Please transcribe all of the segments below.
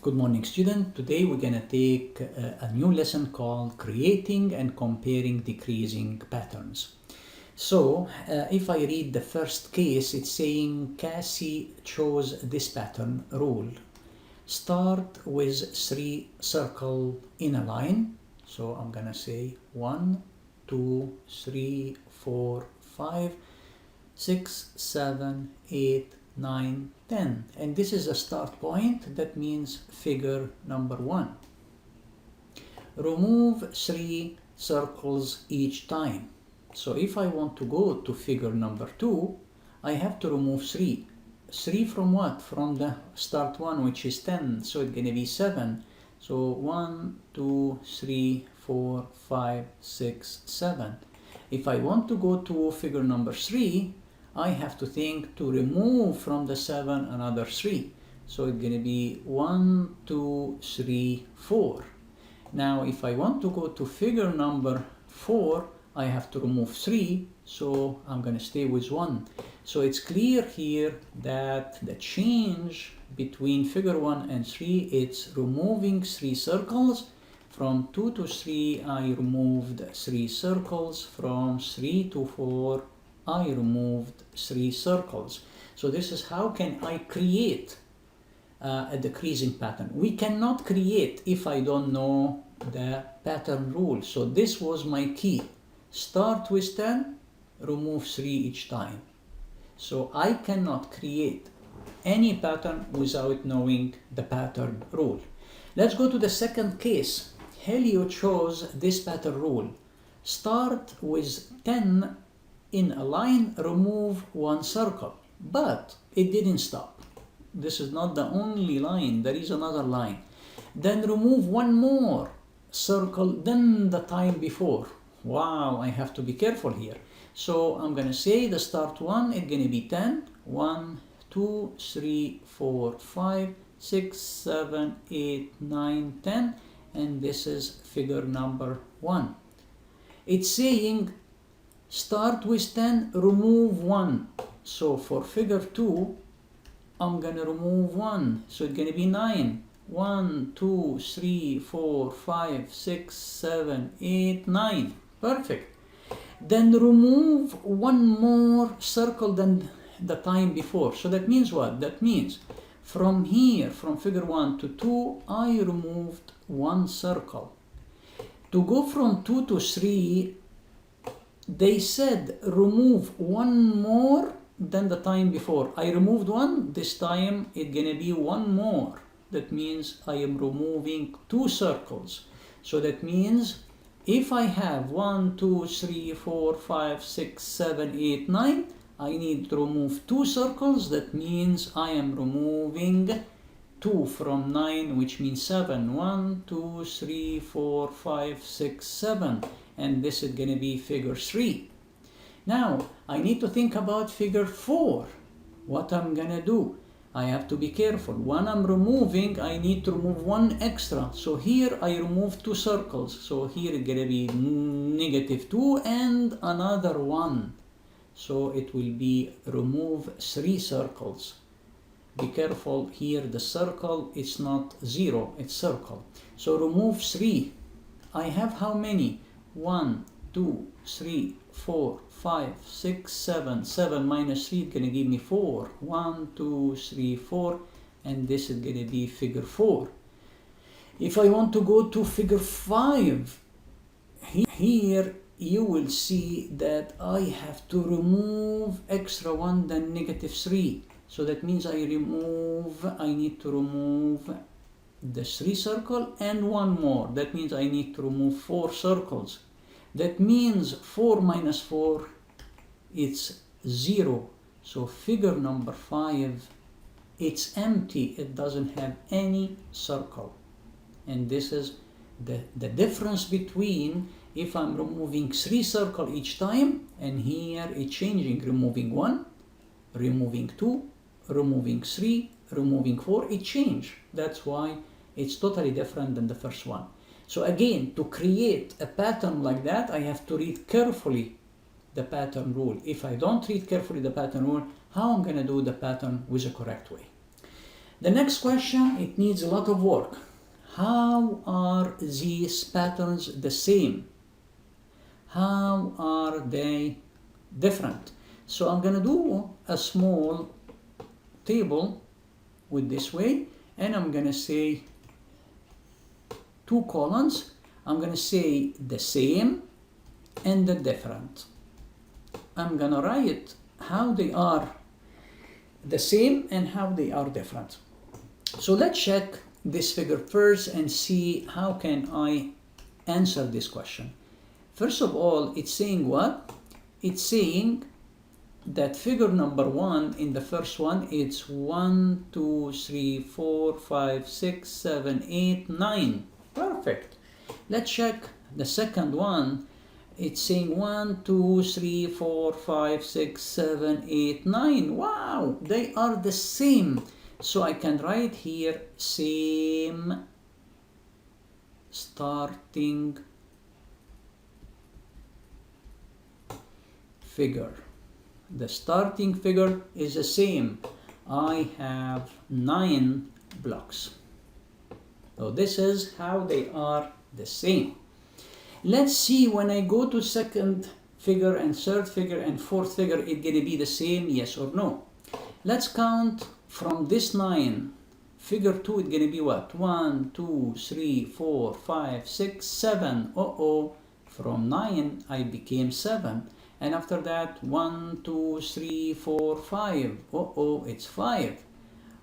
Good morning, student. Today we're going to take a new lesson called Creating and Comparing Decreasing Patterns. So, if I read the first case, it's saying Cassie chose this pattern rule. Start with 3 circles in a line. So I'm going to say 1, 2, 3, 4, 5, 6, 7, 8, 9, 10. And this is a start point. That means figure number 1. Remove 3 circles each time. So if I want to go to figure number 2, I have to remove 3. 3 from what? From the start one, which is 10. So it's going to be 7. So 1, 2, 3, 4, 5, 6, 7. If I want to go to figure number 3, I have to think to remove from the 7 another 3. So it's going to be 1, 2, 3, 4. Now if I want to go to figure number 4, I have to remove 3. So I'm going to stay with 1. So it's clear here that the change between figure 1 and 3, it's removing 3 circles. From 2 to 3, I removed 3 circles. From 3 to 4, I removed 3 circles. So this is how can I create a decreasing pattern. We cannot create if I don't know the pattern rule. So this was my key. Start with 10, remove 3 each time. So I cannot create any pattern without knowing the pattern rule. Let's go to the second case. Helio chose this pattern rule. Start with 10 in a line, remove 1 circle. But it didn't stop. This is not the only line, there is another line. Then remove 1 more circle than the time before. Wow, I have to be careful here. So I'm going to say the start one, it's going to be 10. 1, 2, 3, 4, 5, 6, 7, 8, 9, 10. And this is figure number 1. It's saying start with 10, remove 1. So for figure 2, I'm going to remove 1. So it's going to be 9. 1, 2, 3, 4, 5, 6, 7, 8, 9. Perfect. Then remove 1 more circle than the time before. So that means what? That means from here, from figure 1 to 2, I removed 1 circle. To go from 2 to 3, they said remove 1 more than the time before. I removed 1, this time it's gonna be 1 more. That means I am removing 2 circles. So that means if I have 1, 2, 3, 4, 5, 6, 7, 8, 9, I need to remove 2 circles. That means I am removing 2 from 9, which means 7. 1, 2, 3, 4, 5, 6, 7. And this is going to be figure 3. Now, I need to think about figure 4. What I'm going to do? I have to be careful. When I'm removing, I need to remove 1 extra. So here I remove 2 circles. So here it's going to be negative 2 and another 1. So it will be remove 3 circles. Be careful here, the circle is not 0, it's circle. So remove 3. I have how many? 1, 2, 3, 4, 5, 6, 7. 7 minus 3 is going to give me 4. 1, 2, 3, 4. And this is going to be figure 4. If I want to go to figure 5, here you will see that I have to remove extra 1 than negative 3. So that means I need to remove the 3 circle and 1 more. That means I need to remove 4 circles. That means 4 minus 4, it's 0. So figure number 5, it's empty. It doesn't have any circle. And this is the difference between if I'm removing 3 circles each time, and here it's changing, removing 1, removing 2, removing 3, removing 4, it changed. That's why it's totally different than the first one. So again, to create a pattern like that, I have to read carefully the pattern rule. If I don't read carefully the pattern rule, how I'm going to do the pattern with a correct way? The next question, it needs a lot of work. How are these patterns the same? How are they different? So I'm gonna do a small table with this way, and I'm gonna say 2 columns. I'm gonna say the same and the different. I'm gonna write how they are the same and how they are different. So let's check this figure first and see how can I answer this question. First of all, it's saying what? It's saying that figure number 1 in the first one, it's 1, 2, 3, 4, 5, 6, 7, 8, 9. Perfect. Let's check the second one. It's saying 1, 2, 3, 4, 5, 6, 7, 8, 9. Wow, they are the same. So I can write here same starting figure. The starting figure is the same. I have 9 blocks. So this is how they are the same. Let's see when I go to second figure and third figure and fourth figure, it's gonna be the same, yes or no. Let's count from this 9. Figure 2, it's gonna be what? 1, 2, 3, 4, 5, 6, 7. From 9 I became 7. And after that 1, 2, 3, 4, 5. It's 5.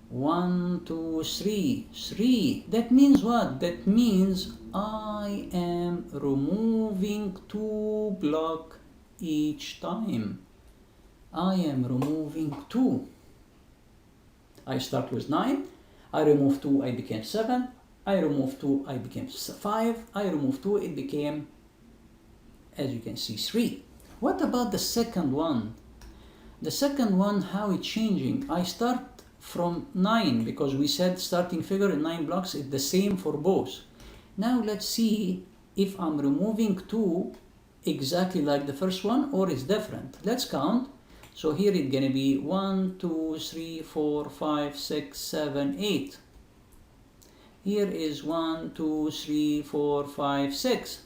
1, 2, 3, 3. That means what? That means I am removing 2 blocks each time. I am removing 2. I start with 9, I remove 2, I became 7, I remove 2, I became 5, I remove 2, it became, as you can see, 3. What about the second one? The second one, how it's changing? I start from 9 because we said starting figure in 9 blocks is the same for both. Now let's see if I'm removing 2 exactly like the first one or it's different. Let's count. So here it's gonna be 1, 2, 3, 4, 5, 6, 7, 8. Here is 1, 2, 3, 4, 5, 6.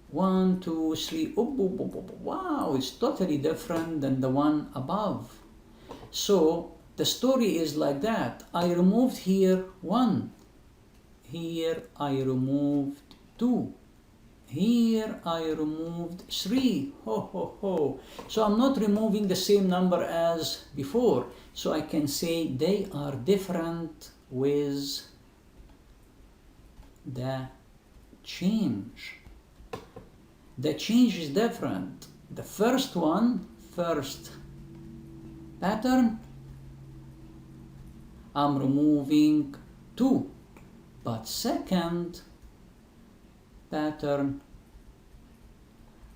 1, 2, 3. Wow, it's totally different than the one above. So the story is like that. I removed here 1. Here I removed 2. Here I removed 3. So I'm not removing the same number as before. So I can say they are different with the change. The change is different. The first one, first pattern, I'm removing 2. But second pattern,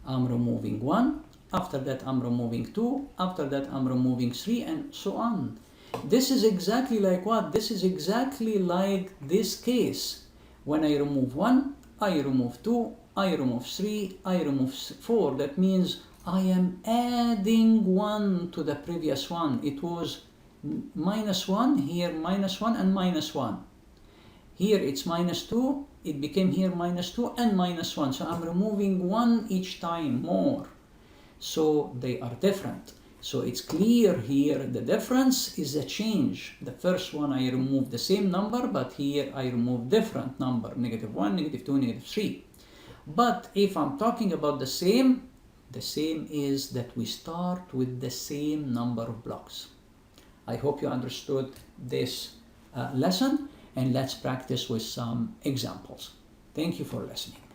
I'm removing 1. After that, I'm removing 2. After that, I'm removing 3, and so on. This is exactly like what? This is exactly like this case. When I remove 1, I remove 2, I remove 3, I remove 4. That means I am adding 1 to the previous one. It was -1, here -1 and -1. Here it's -2, it became here -2 and -1. So I'm removing 1 each time more. So they are different. So it's clear here the difference is a change. The first one I removed the same number, but here I removed different number, -1, -2, -3. But if I'm talking about the same is that we start with the same number of blocks. I hope you understood this lesson, and let's practice with some examples. Thank you for listening.